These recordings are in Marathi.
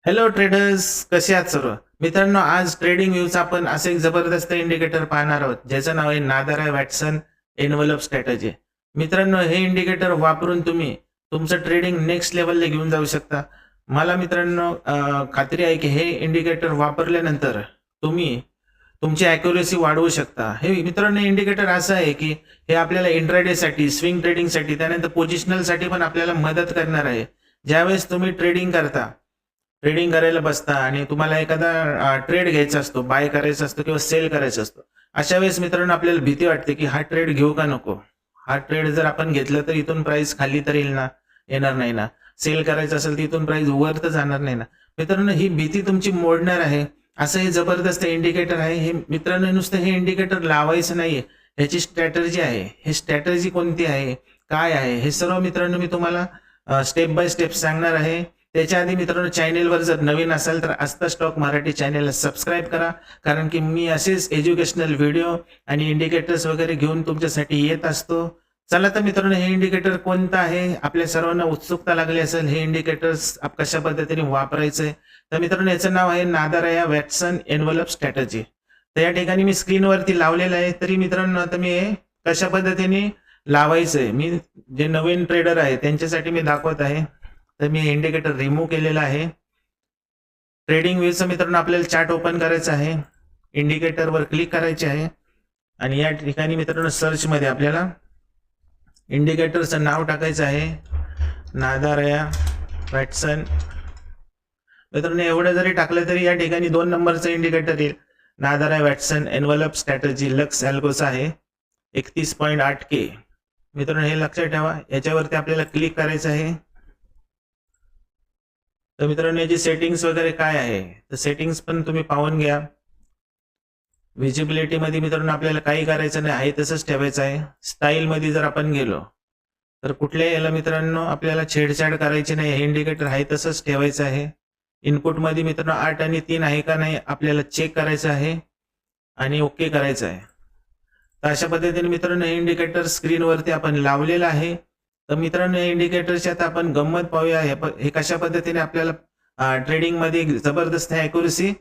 हॅलो ट्रेडर्स, कसे आहात सर्व मित्रांनो? आज ट्रेडिंग व्ह्यूचा आपण असे एक जबरदस्त इंडिकेटर पाहणार आहोत ज्याचं नाव आहे नादारा वॅटसन एनव्हलप स्ट्रॅटेजी. मित्रांनो, हे इंडिकेटर वापरून तुम्ही तुमचं ट्रेडिंग नेक्स्ट लेवलला घेऊन जाऊ शकता. मला मित्रांनो खात्री आहे की हे इंडिकेटर वापरल्यानंतर तुम्ही तुमची ॲक्युरेसी वाढवू शकता. हे मित्रांनो इंडिकेटर असं आहे की हे आपल्याला इंट्राडेसाठी, स्विंग ट्रेडिंगसाठी, त्यानंतर पोझिशनलसाठी पण आपल्याला मदत करणार आहे. ज्यावेळेस तुम्ही ट्रेडिंग करायला बसता आणि तुम्हाला एखादा ट्रेड घ्यायचा असतो, बाय करायचा असतो किंवा सेल करायचा असतो, अशा वेळेस मित्रांनो आपल्याला भीती वाटते की हा ट्रेड घेऊ का नको. हा ट्रेड जर आपण घेतला तर इथून प्राइस खाली तर येणार नाही ना. सेल करायचं असेल तर इथून प्राइस वर तर जाणार नाही ना. मित्रांनो, ही भीती तुमची मोडणार आहे असं हे जबरदस्त इंडिकेटर आहे. हे मित्रांनो, नुसतं हे इंडिकेटर लावायचं नाहीये, ह्याची स्ट्रॅटर्जी आहे. हे स्ट्रॅटर्जी कोणती आहे, काय आहे, हे सर्व मित्रांनो मी तुम्हाला स्टेप बाय स्टेप सांगणार आहे. त्याच्या आधी मित्रांनो, चॅनेलवर जर नवीन असाल तर आस्था स्टॉक मराठी चॅनेलला सबस्क्राईब करा, कारण की मी असेच एज्युकेशनल व्हिडिओ आणि इंडिकेटर्स वगैरे घेऊन तुमच्यासाठी येत असतो. चला तर मित्रांनो, हे इंडिकेटर कोणतं आहे, आपल्या सर्वांना उत्सुकता लागली असेल हे इंडिकेटर्स कशा पद्धतीने वापरायचंय. तर मित्रांनो, याचं नाव आहे नादारा वॅटसन एनव्हलप स्ट्रॅटेजी. तर या ठिकाणी मी स्क्रीनवरती लावलेलं आहे. तरी मित्रांनो, आता मी हे कशा पद्धतीने लावायचंय, मी जे नवीन ट्रेडर आहे त्यांच्यासाठी मी दाखवत आहे. तर मी इंडिकेटर रिमूव्ह केलेला आहे. ट्रेडिंग व्ह्यूचं मित्रांनो आपल्याला चार्ट ओपन करायचं आहे, इंडिकेटरवर क्लिक करायचे आहे आणि या ठिकाणी मित्रांनो सर्च मध्ये आपल्याला इंडिकेटरचं नाव टाकायचं आहे, नादारा वॅटसन. मित्रांनो, एवढं जरी टाकलं तरी या ठिकाणी 2 नंबरचं इंडिकेटर येईल, नादारा वॅटसन एनव्हलप स्ट्रॅटेजी लक्स अल्गोचा आहे, 31.8K. मित्रांनो, हे लक्षात ठेवा. याच्यावरती आपल्याला क्लिक करायचं आहे. तर मित्रांनो, याची सेटिंग्स वगैरे काय आहे तर सेटिंग्स पण तुम्ही पाहून घ्या. विजिबिलिटी मध्ये मित्रांनो आपल्याला काही करायचं नाही, आहे तसंच ठेवायचं आहे. स्टाईल मध्ये जर आपण गेलो तर कुठल्याही याला मित्रांनो आपल्याला छेडछाड करायची नाही, हे इंडिकेटर आहे तसंच ठेवायचं आहे. इनपुट मध्ये मित्रांनो 8 आणि 3 आहे का नाही आपल्याला चेक करायचं आहे आणि ओके करायचं आहे. तर अशा पद्धतीने मित्रांनो हे इंडिकेटर स्क्रीनवरती आपण लावलेलं आहे. तर मित्रांनो, या इंडिकेटरची आता आपण गंमत पाहूया. हे कशा पद्धतीने आपल्याला ट्रेडिंग मध्ये जबरदस्त ॲक्युरेसी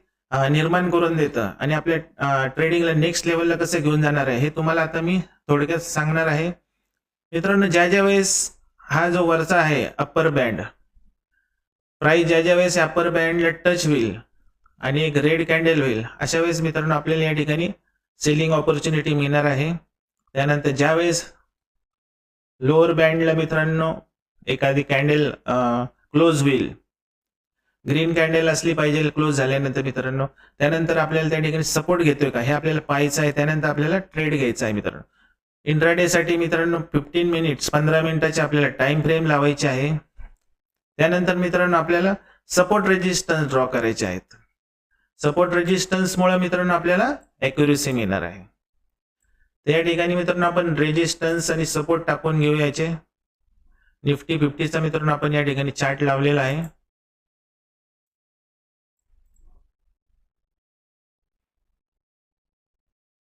निर्माण करून देतं आणि आपल्या ट्रेडिंगला नेक्स्ट लेवलला कसं घेऊन जाणार आहे हे तुम्हाला आता मी थोडक्यात सांगणार आहे. मित्रांनो, ज्या वेळेस हा जो वरचा आहे अप्पर बँड, प्राइस ज्या वेळेस अप्पर बँडला टच होईल आणि एक रेड कॅन्डल होईल, अशा वेळेस मित्रांनो आपल्याला या ठिकाणी सेलिंग ऑपॉर्च्युनिटी मिळणार आहे. त्यानंतर ज्यावेळेस लोअर बँडला मित्रांनो एखादी कॅन्डल क्लोज होईल, ग्रीन कॅन्डल असली पाहिजे क्लोज झाल्यानंतर मित्रांनो, त्यानंतर आपल्याला त्या ठिकाणी सपोर्ट घेतोय का हे आपल्याला पाहायचं आहे. त्यानंतर आपल्याला ट्रेड घ्यायचा आहे. मित्रांनो, इंट्राडे साठी मित्रांनो 15 मिनिट्स 15 मिनिटाचे आपल्याला टाइम फ्रेम लावायचे आहे. त्यानंतर मित्रांनो आपल्याला सपोर्ट रेजिस्टन्स ड्रॉ करायचे आहेत. सपोर्ट रेजिस्टन्स मुळे मित्रांनो आपल्याला ॲक्युरेसी मिळणार आहे. तर या ठिकाणी मित्रांनो आपण रेजिस्टन्स आणि सपोर्ट टाकून घेऊया. याचे निफ्टी 50चा मित्रांनो आपण या ठिकाणी चार्ट लावलेला आहे.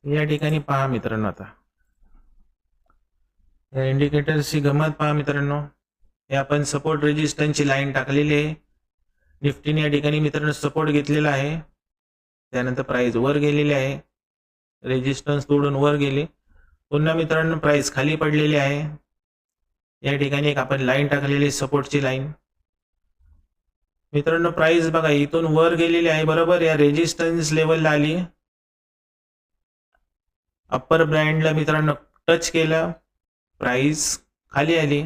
या ठिकाणी पहा मित्रांनो, आता या इंडिकेटरची गंमत पहा मित्रांनो. हे आपण सपोर्ट रेजिस्टन्सची लाईन टाकलेली आहे. निफ्टीने या ठिकाणी मित्रांनो सपोर्ट घेतलेला आहे, त्यानंतर प्राइस वर गेलेली आहे, रेजिस्टन्स तोडून वर गेले, पुन्हा मित्रांनो प्राइस खाली पडलेली आहे. या ठिकाणी एक आपण लाईन टाकलेली सपोर्टची लाईन. मित्रांनो, प्राइस बघा इथून वर गेलेली आहे, बरोबर या रेजिस्टन्स लेवलला आली, अप्पर बँडला मित्रांनो टच केलं, प्राइस खाली आली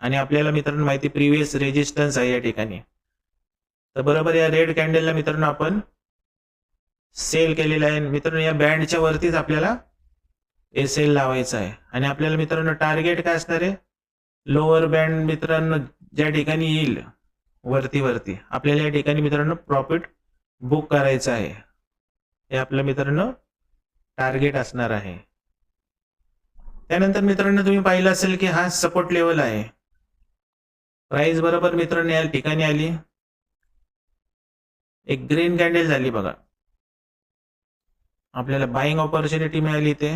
आणि आपल्याला मित्रांनो माहिती प्रिव्हियस रेजिस्टन्स आहे या ठिकाणी. तर बरोबर या रेड कॅन्डलला मित्रांनो आपण सेल केलेला आहे. मित्रांनो, या बँडच्या वरतीच आपल्याला सेल लावायचा आहे आणि आपल्याला मित्रांनो टार्गेट काय असणार आहे, लोअर बँड मित्रांनो ज्या ठिकाणी येईल वरती आपल्याला या ठिकाणी मित्रांनो प्रॉफिट बुक करायचं आहे. हे आपलं मित्रांनो टार्गेट असणार आहे. त्यानंतर मित्रांनो तुम्ही पाहिलं असेल की हा सपोर्ट लेवल आहे. प्राइस बरोबर मित्रांनो या ठिकाणी आली, एक ग्रीन कॅन्डल झाली बघा, आपल्याला बाइंग ऑपॉर्च्युनिटी मिळाली. ते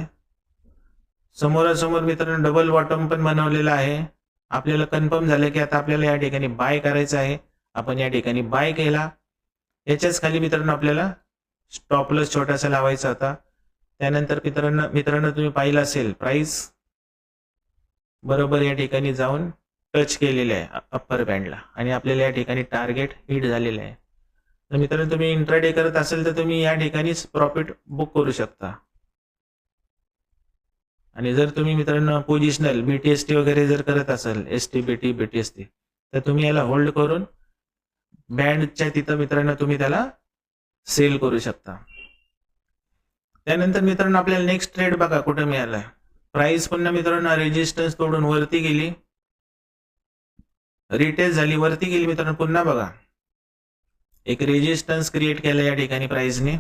समोरासमोर मित्रांनो डबल बॉटम पण बनवलेला आहे. आपल्याला कन्फर्म झालं की आता आपल्याला या ठिकाणी बाय करायचं आहे. आपण या ठिकाणी बाय केला याच्याच खाली मित्रांनो आपल्याला स्टॉप लॉस छोटासा लावायचा होता. त्यानंतर मित्रांनो तुम्ही पाहिलं असेल प्राइस बरोबर या ठिकाणी जाऊन टच केलेले आहे अप्पर बँडला आणि आपल्याला या ठिकाणी टार्गेट हिट झालेलं आहे. तर मित्रांनो तुम्ही इंट्राडे करत असेल तर तुम्ही या ठिकाणीच प्रॉफिट बुक करू शकता. आणि जर तुम्ही मित्रांनो पोझिशनल BTST वगैरे जर करत असाल ST BT BTST तर तुम्ही याला होल्ड करून बँडच्या तिथं मित्रांनो तुम्ही त्याला सेल करू शकता. त्यानंतर मित्रांनो आपल्याला नेक्स्ट ट्रेड बघा कुठे मिळाला. प्राइस पुन्हा मित्रांनो रेजिस्टन्स तोडून वरती गेली, रिटेस्ट झाली, वरती गेली. मित्रांनो पुन्हा बघा एक रेजिस्टन्स क्रिएट केला या ठिकाणी प्राइसने.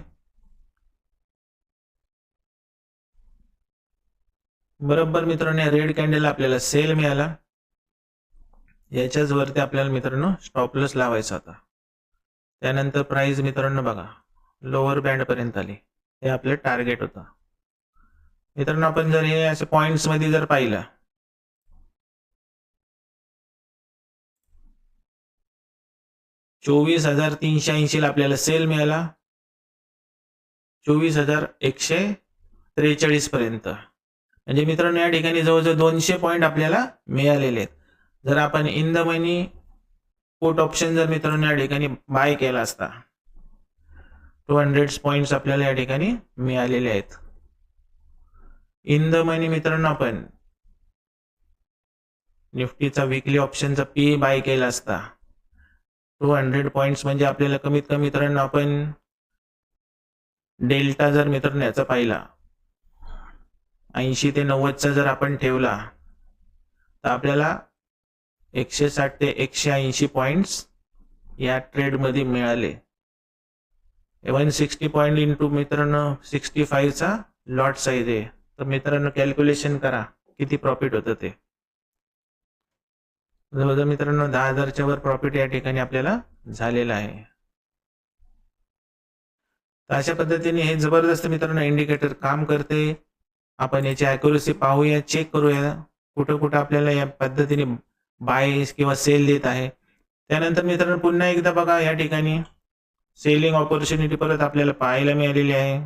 बरोबर मित्रांनो रेड कॅन्डल आपल्याला सेल मिळाला. याच्याच वरती आपल्याला मित्रांनो स्टॉप लॉस लावायचा होता. त्यानंतर प्राइस मित्रांनो बघा लोअर बँड पर्यंत आली. हे आपलं टार्गेट होतं. मित्रांनो आपण जर हे असे पॉइंट्स मध्ये जर पाहिलं 24,380 ला आपल्याला सेल मिळाला 24,143 पर्यंत. म्हणजे मित्रांनो या ठिकाणी जवळजवळ 200 पॉईंट आपल्याला मिळालेले आहेत. जर आपण in the money put option जर मित्रांनो या ठिकाणी बाय केला असता 200 पॉइंट्स आपल्याला या ठिकाणी मिळालेले आहेत. इन द मनी मित्रांनो आपण निफ्टीचा वीकली ऑप्शनचा पी बाय केला असता 200 पॉइंट्स म्हणजे आपल्याला कमीत कमी मित्रांनो आपण डेल्टा जर मित्रांनो याचा पाहिला 80 ते 90 चा जर आपण ठेवला तर आपल्याला 160 ते 180 पॉइंट्स या ट्रेड मध्ये मिळाले. 160 पॉइंट इंटू मित्रांनो 65 चा लॉट साइज आहे. तर मित्रांनो कॅल्क्युलेशन करा किती प्रॉफिट होतं ते. जवळजवळ मित्रांनो 10,000च्या वर प्रॉफिट या ठिकाणी आपल्याला झालेला आहे. तर अशा पद्धतीने हे जबरदस्त मित्रांनो इंडिकेटर काम करते. आपण याची ॲक्युरसी पाहूया, चेक करूया कुठं कुठं आपल्याला या पद्धतीने बाय किंवा सेल देत आहे. त्यानंतर मित्रांनो पुन्हा एकदा बघा या ठिकाणी सेलिंग ऑपॉर्च्युनिटी परत आपल्याला पाहायला मिळालेली आहे.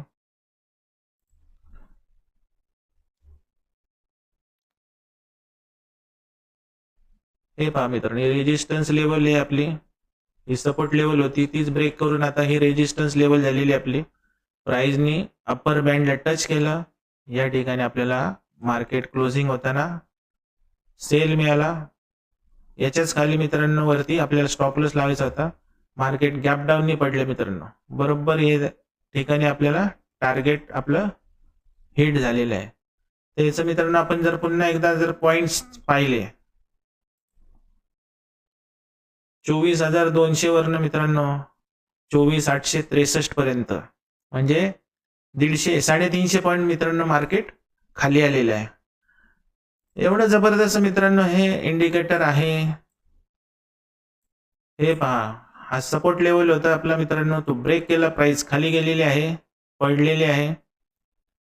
हे पहा मित्रांनो रेजिस्टन्स लेवल आहे आपली, ही सपोर्ट लेवल होती तीच ब्रेक करून आता ही रेजिस्टन्स लेवल झालेली आपली. प्राइसनी अप्पर बँडला टच केलं. या ठिकाणी आपल्याला मार्केट क्लोजिंग होताना सेल मिळाला. याच्याच खाली मित्रांनो वरती आपल्याला स्टॉप लॉस लावायचा होता. मार्केट गॅप डाऊननी पडले मित्रांनो. बरोबर हे ठिकाणी आपल्याला टार्गेट आपलं हिट झालेलं आहे. त्याचं मित्रांनो आपण जर पुन्हा एकदा जर पॉइंट्स पाहिले 24,200 वरनं मित्रांनो 24,863 पर्यंत म्हणजे 350 पॉईंट मित्रांनो मार्केट खाली आलेलं आहे. एवढं जबरदस्त मित्रांनो हे इंडिकेटर आहे. हे पहा हा सपोर्ट लेवल होता आपला मित्रांनो, तो ब्रेक केला, प्राइस खाली गेलेली आहे, पडलेली आहे.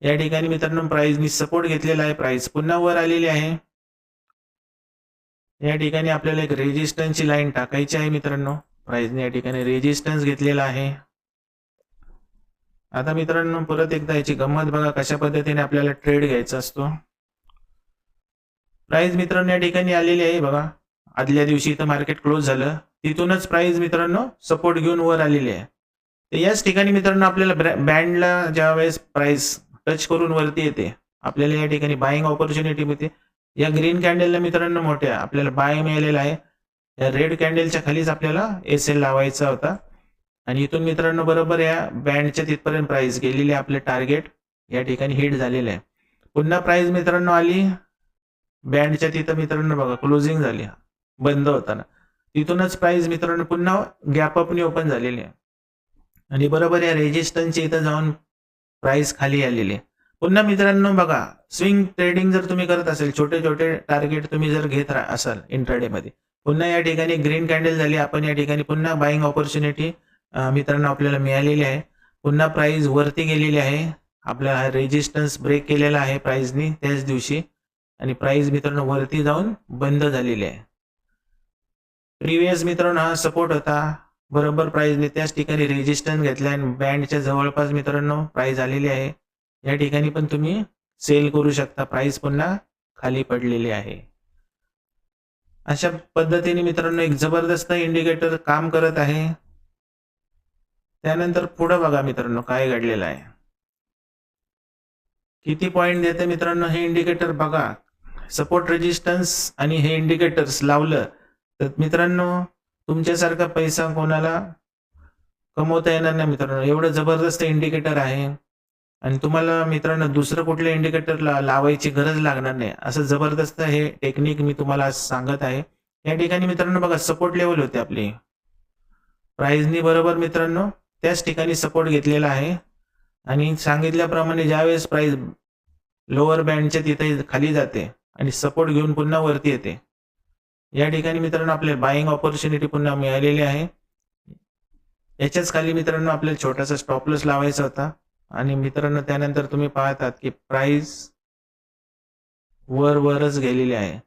या ठिकाणी मित्रांनो प्राइसनी सपोर्ट घेतलेला आहे, प्राइस पुन्हा वर आलेली आहे. या ठिकाणी आपल्याला एक रेजिस्टन्सची लाईन टाकायची आहे मित्रांनो. प्राइसने या ठिकाणी रेजिस्टन्स घेतलेला आहे. आता मित्रांनो परत एकदा याची गंमत बघा कशा पद्धतीने आपल्याला ट्रेड घ्यायचा असतो. प्राइस मित्रांनो या ठिकाणी आलेली आहे बघा. आदल्या दिवशी इथं मार्केट क्लोज झालं, तिथूनच प्राइस मित्रांनो सपोर्ट घेऊन वर आलेली आहे. तर याच ठिकाणी मित्रांनो आपल्याला बँडला ज्या वेळेस प्राइस टच करून वरती येते आपल्याला या ठिकाणी बाइंग ऑपॉर्च्युनिटी मिळते. या ग्रीन कॅन्डलला मित्रांनो मोठ्या आपल्याला बाय मिळालेला आहे. या रेड कॅन्डलच्या खालीच आपल्याला SL लावायचा होता आणि इथून मित्रांनो बरोबर या बँडच्या तिथपर्यंत प्राइस गेलेली आहे. आपले टार्गेट या ठिकाणी हिट झालेलं आहे. पुन्हा प्राइस मित्रांनो आली बँडच्या तिथं मित्रांनो बघा क्लोजिंग झाली बंद होताना, तिथूनच प्राइस मित्रांनो पुन्हा गॅप अपनी ओपन झालेली आहे आणि बरोबर या रेजिस्टन्सच्या इथं जाऊन प्राइस खाली आलेली आहे. पुन्हा मित्रांनो बघा स्विंग ट्रेडिंग जर तुम्ही करत असेल, छोटे छोटे टार्गेट तुम्ही जर घेत असाल इंट्राडे मध्ये, पुन्हा या ठिकाणी ग्रीन कॅन्डल झाली, आपण या ठिकाणी पुन्हा बाइंग ऑपॉर्च्युनिटी मित्रांनो आपल्याला मिळालेली आहे. पुन्हा प्राइस वरती गेलेली आहे, आपला रेजिस्टन्स ब्रेक केलेला आहे प्राइसनी त्याच दिवशी आणि प्राइस मित्रांनो वरती जाऊन बंद झालेली आहे. प्रिव्हियस मित्रांनो हा सपोर्ट होता, बरोबर प्राइसने त्याच ठिकाणी रेजिस्टन्स घेतला आणि बँडच्या जवळपास मित्रांनो प्राइस आलेली आहे. या ठिकाणी पण तुम्ही सेल करू शकता. प्राइस पुन्हा खाली पडलेली आहे. अशा पद्धतीने मित्रांनो एक जबरदस्त इंडिकेटर काम करत आहे. त्यानंतर पुढे बघा मित्रांनो काय घडलेलं आहे. किती पॉइंट देते मित्रांनो हे इंडिकेटर बघा. सपोर्ट रेजिस्टन्स आणि हे इंडिकेटर्स लावलं तर मित्रांनो तुमच्यासारखा पैसा कोणाला कमवता येणार नाही मित्रांनो. एवढं जबरदस्त इंडिकेटर आहे आणि तुम्हाला मित्रांनो दुसरं कुठलं इंडिकेटर लावायची गरज लागणार नाही. असं जबरदस्त हे टेक्निक मी तुम्हाला सांगत आहे. या ठिकाणी मित्रांनो बघा सपोर्ट लेवल होते आपली. प्राइसनी बरोबर मित्रांनो त्याच ठिकाणी सपोर्ट घेतलेला आहे आणि सांगितल्याप्रमाणे ज्यावेळेस प्राइस लोअर बँडच्या तिथे खाली जाते आणि सपोर्ट घेऊन पुन्हा वरती येते. या ठिकाणी मित्रांनो आपल्याला बाईंग ऑपॉर्च्युनिटी पुन्हा मिळालेली आहे. याच्याच खाली मित्रांनो आपल्याला छोटासा स्टॉप लॉस लावायचा होता आणि मित्रांनो त्यानंतर तुम्ही पाहतात की प्राइस वरच गेलेली आहे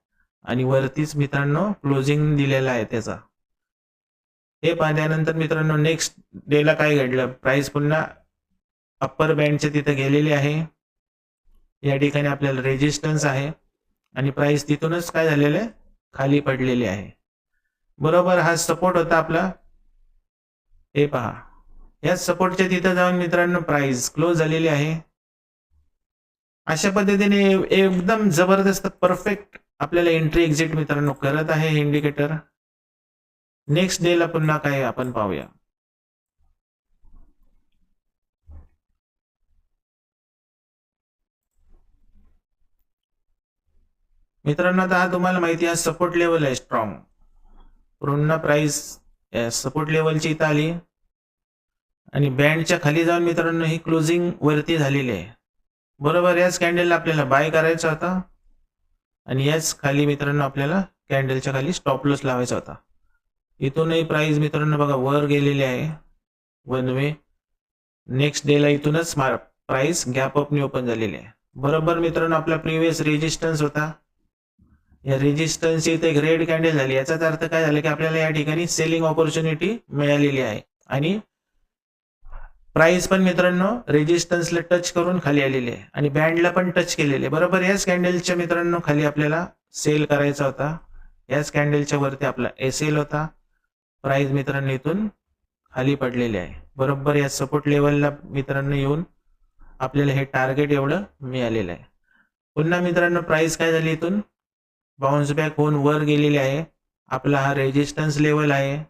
आणि वरतीच मित्रांनो क्लोजिंग दिलेला आहे त्याचा. हे पाहिल्यानंतर मित्रांनो नेक्स्ट डेला काय घडलं, प्राइस पुन्हा अप्पर बँडच्या तिथे गेलेली आहे. या ठिकाणी आपल्याला रेजिस्टन्स आहे आणि प्राइस तिथूनच काय झालेलं आहे खाली पडलेली आहे. बरोबर हा सपोर्ट होता आपला. हे पहा या सपोर्टच्या तिथे जाऊन मित्रांनो प्राइस क्लोज झालेली आहे. अशा पद्धतीने एकदम जबरदस्त परफेक्ट आपल्याला एंट्री एक्झिट मित्रांनो करत आहे हे इंडिकेटर. नेक्स्ट डेला पुन्हा काय आपण पाहूया. मित्रांनो आता हा तुम्हाला माहिती आहे सपोर्ट लेवल आहे स्ट्रॉंग. पुन्हा प्राइस सपोर्ट लेवलची इथं आली आणि बँडच्या खाली जाऊन मित्रांनो ही क्लोजिंग वरती झालेली आहे. बरोबर याच कॅन्डलला आपल्याला बाय करायचा होता आणि याच खाली मित्रांनो आपल्याला कॅन्डलच्या खाली स्टॉप लॉस लावायचा होता. इथूनही प्राइस मित्रांनो बघा वर गेलेली आहे वन वे. नेक्स्ट डेला इथूनच प्राइस गॅप अपनी ओपन झालेली आहे. बरोबर मित्रांनो आपला प्रिव्हियस रेजिस्टन्स होता. या रेजिस्टन्स इथे एक रेड कॅन्डल झाली. याचाच अर्थ काय झालं की आपल्याला या ठिकाणी सेलिंग ऑपॉर्च्युनिटी मिळालेली आहे आणि प्राइस पण मित्रांनो रेजिस्टन्सला टच करून खाली आलेली आहे आणि बँडला पण टच केलेले. बरोबर याच कॅन्डलच्या मित्रांनो खाली आपल्याला सेल करायचा होता. याच कॅन्डलच्या वरती आपला एसएल होता. प्राइस मित्रांनो इथून खाली पडलेले आहे. बरोबर या सपोर्ट लेवलला मित्रांनो येऊन आपल्याला हे टार्गेट एवढं मिळालेलं आहे. पुन्हा मित्रांनो प्राइस काय झाली इथून बाउन्स बॅक होऊन वर गेलेली आहे. आपला हा रेजिस्टन्स लेवल आहे.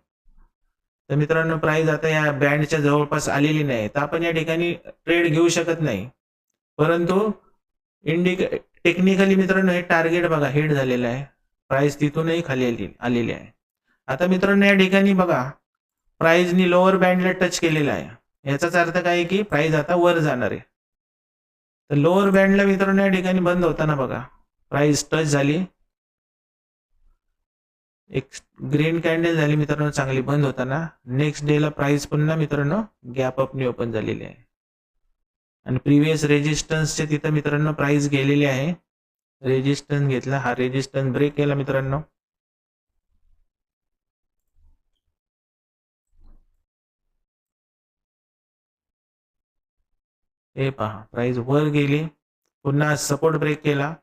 तर मित्रांनो प्राइस आता या बँडच्या जवळपास आलेली नाही तर आपण या ठिकाणी ट्रेड घेऊ शकत नाही. परंतु टेक्निकली मित्रांनो हे टार्गेट बघा हिट झालेलं आहे. प्राइस तिथूनही खाली आलेली आहे. आता मित्रांनो या ठिकाणी बघा प्राइसनी लोअर बँडला टच केलेला आहे. याचाच अर्थ काय की प्राइस आता वर जाणार आहे. तर लोअर बँडला मित्रांनो या ठिकाणी बंद होताना बघा प्राइस टच झाली. एक ग्रीन कॅन्डल झाली मित्रांनो चांगली बंद होताना. नेक्स्ट डेला प्राइस पुन्हा मित्रांनो गॅप अपनी ओपन झालेली आहे आणि प्रिव्हियस रेजिस्टन्सच्या तिथं मित्रांनो प्राइस गेलेली आहे. रेजिस्टन्स घेतला, हा रेजिस्टन्स ब्रेक केला मित्रांनो. हे पहा प्राइस वर गेली, पुन्हा सपोर्ट ब्रेक केला,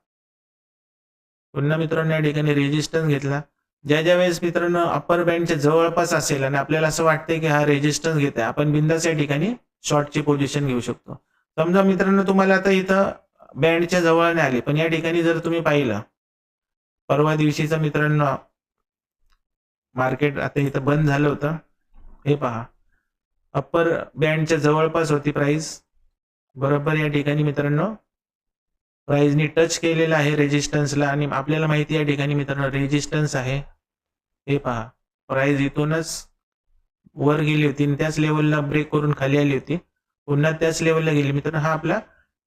पुन्हा मित्रांनो या ठिकाणी रेजिस्टन्स घेतला. ज्या वेळेस मित्रांनो अप्पर बँडच्या जवळपास असेल आणि आपल्याला असं वाटतंय की हा रेजिस्टन्स घेत आहे, आपण बिंदास या ठिकाणी शॉर्टची पोझिशन घेऊ शकतो. समजा मित्रांनो तुम्हाला आता इथं बँडच्या जवळ नाही आली पण या ठिकाणी जर तुम्ही पाहिलं परवा दिवशीचा मित्रांनो मार्केट आता इथं बंद झालं होतं. हे पहा अप्पर बँडच्या जवळपास होती प्राइस. बरोबर या ठिकाणी मित्रांनो प्राइसनी टच केलेला आहे रेजिस्टन्सला आणि आपल्याला माहिती या ठिकाणी मित्रांनो रेजिस्टन्स आहे. हे पहा प्राइस इथूनच वर गेली होती आणि त्याच लेवलला ब्रेक करून खाली आली होती, पुन्हा त्याच लेवलला गेली मित्रांनो. हा आपला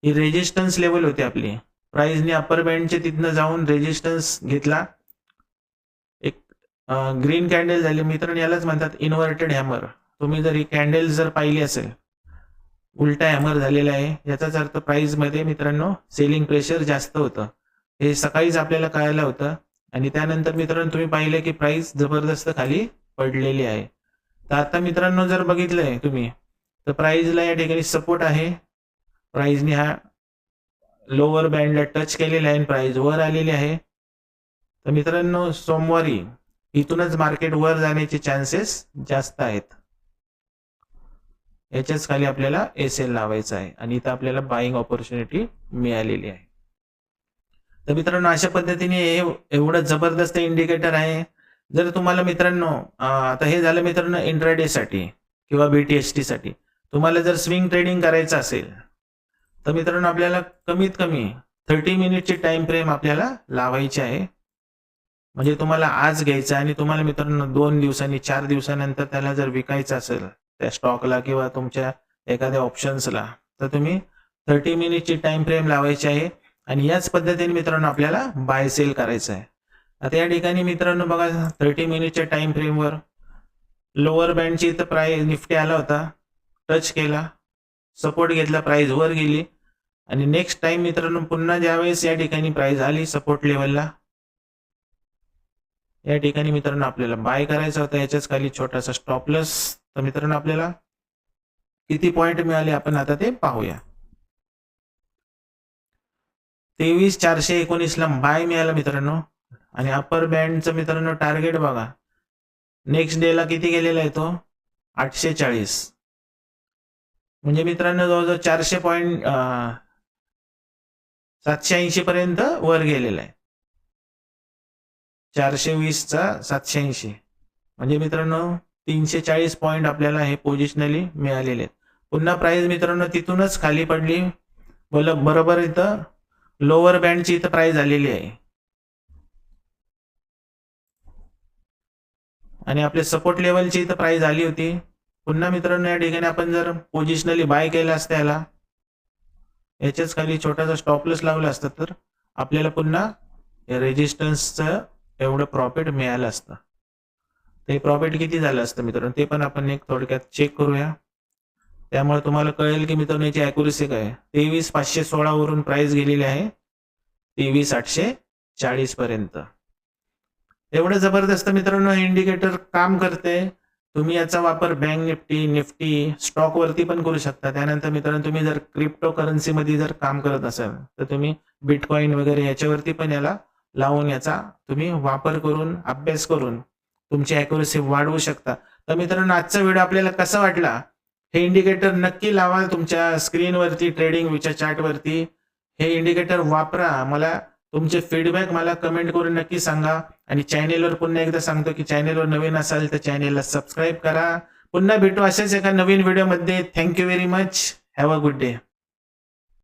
ही रेजिस्टन्स लेवल होती आपली. प्राइसने अप्पर बँडच्या तिथनं जाऊन रेजिस्टन्स घेतला, एक ग्रीन कॅन्डल झाली मित्रांनो. यालाच म्हणतात इन्व्हर्टेड हॅमर. तुम्ही जर ही कॅन्डल जर पाहिली असेल उलटा हॅमर झालेला आहे. याचाच अर्थ प्राइस मध्ये मित्रांनो सेलिंग प्रेशर जास्त होतं. हे सकाळीच आपल्याला कळायला होतं आणि त्यानंतर मित्रांनो तुम्ही पाहिले की प्राइस जबरदस्त खाली पडलेली आहे. तर आता मित्रांनो जर बघितलंय तुम्ही तर प्राइसला या ठिकाणी सपोर्ट आहे. प्राइसने हा लोअर बँडला टच केलेला आहे आणि प्राइस वर आलेली आहे. तर मित्रांनो सोमवारी इथूनच मार्केट वर जाण्याचे चान्सेस जास्त आहेत. याच्याच खाली आपल्याला एसएल लावायचा आहे आणि इथं आपल्याला बाईंग ऑपॉर्च्युनिटी मिळालेली आहे. तर मित्रांनो अशा पद्धतीने एवढं जबरदस्त इंडिकेटर आहे. जर तुम्हाला मित्रांनो आता हे झालं मित्रांनो इंट्राडे साठी किंवा BTST साठी. तुम्हाला जर स्विंग ट्रेडिंग करायचं असेल तर मित्रांनो आपल्याला कमीत कमी 30 मिनिटची टाइम फ्रेम आपल्याला लावायची आहे. म्हणजे तुम्हाला आज घ्यायचं आणि तुम्हाला मित्रांनो 2 दिवसांनी 4 दिवसानंतर त्याला जर विकायचं असेल त्या स्टॉकला किंवा तुमच्या एखाद्या ऑप्शन्सला तर तुम्ही 30 मिनिटची टाइम फ्रेम लावायची आहे आणि याच पद्धतीने मित्रांनो आपल्याला बाय सेल करायचं आहे. आता या ठिकाणी मित्रांनो बघा 30 मिनिटच्या टाइम फ्रेमवर लोअर बँडची इथं प्राइस निफ्टी आला होता, टच केला, सपोर्ट घेतला, प्राइस वर गेली आणि नेक्स्ट टाइम मित्रांनो पुन्हा ज्यावेळेस या ठिकाणी प्राइस आली सपोर्ट लेवलला या ठिकाणी मित्रांनो आपल्याला बाय करायचा होता. याच्याच खाली छोटासा स्टॉप लॉस. तर मित्रांनो आपल्याला किती पॉइंट मिळाले आपण आता ते पाहूया. 23,419 ला बाय मिळाला मित्रांनो आणि अपर बँडचं मित्रांनो टार्गेट बघा नेक्स्ट डे ला किती गेलेला आहे तो 840. म्हणजे मित्रांनो जवळजवळ 400 पॉइंट 780 पर्यंत वर गेलेला आहे. 420 चा 780 म्हणजे मित्रांनो 340 पॉइंट आपल्याला हे पोझिशनली मिळालेले आहेत. पुन्हा प्राइस मित्रांनो तिथूनच खाली पडली. बरोबर इथं लोअर बँडची इथं प्राइस आलेली आहे आणि आपले सपोर्ट लेवलची इथं प्राइस आली होती. पुन्हा मित्रांनो या ठिकाणी आपण जर पोझिशनली बाय केलं असतं याला याच्याच खाली छोटासा स्टॉप लॉस लावला असता तर आपल्याला पुन्हा या रेजिस्टन्सचं एवढं प्रॉफिट मिळालं असतं. ते प्रॉफिट किती झालं असतं मित्रांनो ते पण आपण एक थोडक्यात चेक करूया. त्यामुळे तुम्हाला कळेल की मित्रांनो याची ॲक्युरेसी काय आहे. 23,516 वरून प्राइस गेलेली आहे 23,840 पर्यंत. एवढं जबरदस्त मित्रांनो इंडिकेटर काम करते. तुम्ही याचा वापर बँक निफ्टी स्टॉक वरती पण करू शकता. त्यानंतर मित्रांनो तुम्ही जर क्रिप्टो करन्सी मध्ये जर काम करत असाल तर तुम्ही बिटकॉइन वगैरे याच्यावरती पण याला लावून याचा तुम्ही वापर करून अभ्यास करून तुमची ॲक्युरेसी वाढवू शकता. तर मित्रांनो आजचा व्हिडिओ आपल्याला कसा वाटला हे इंडिकेटर नक्की लावा तुमच्या स्क्रीनवरती ट्रेडिंग व्ह्यूच्या चार्टवरती. हे इंडिकेटर वापरा. मला तुमचे फीडबॅक मला कमेंट करून नक्की सांगा आणि चॅनेलवर पुन्हा एकदा सांगतो की चॅनेलवर नवीन असाल तर चॅनेलला सबस्क्राईब करा. पुन्हा भेटू अशाच एका नवीन व्हिडिओमध्ये. Thank you very much. Have a good day.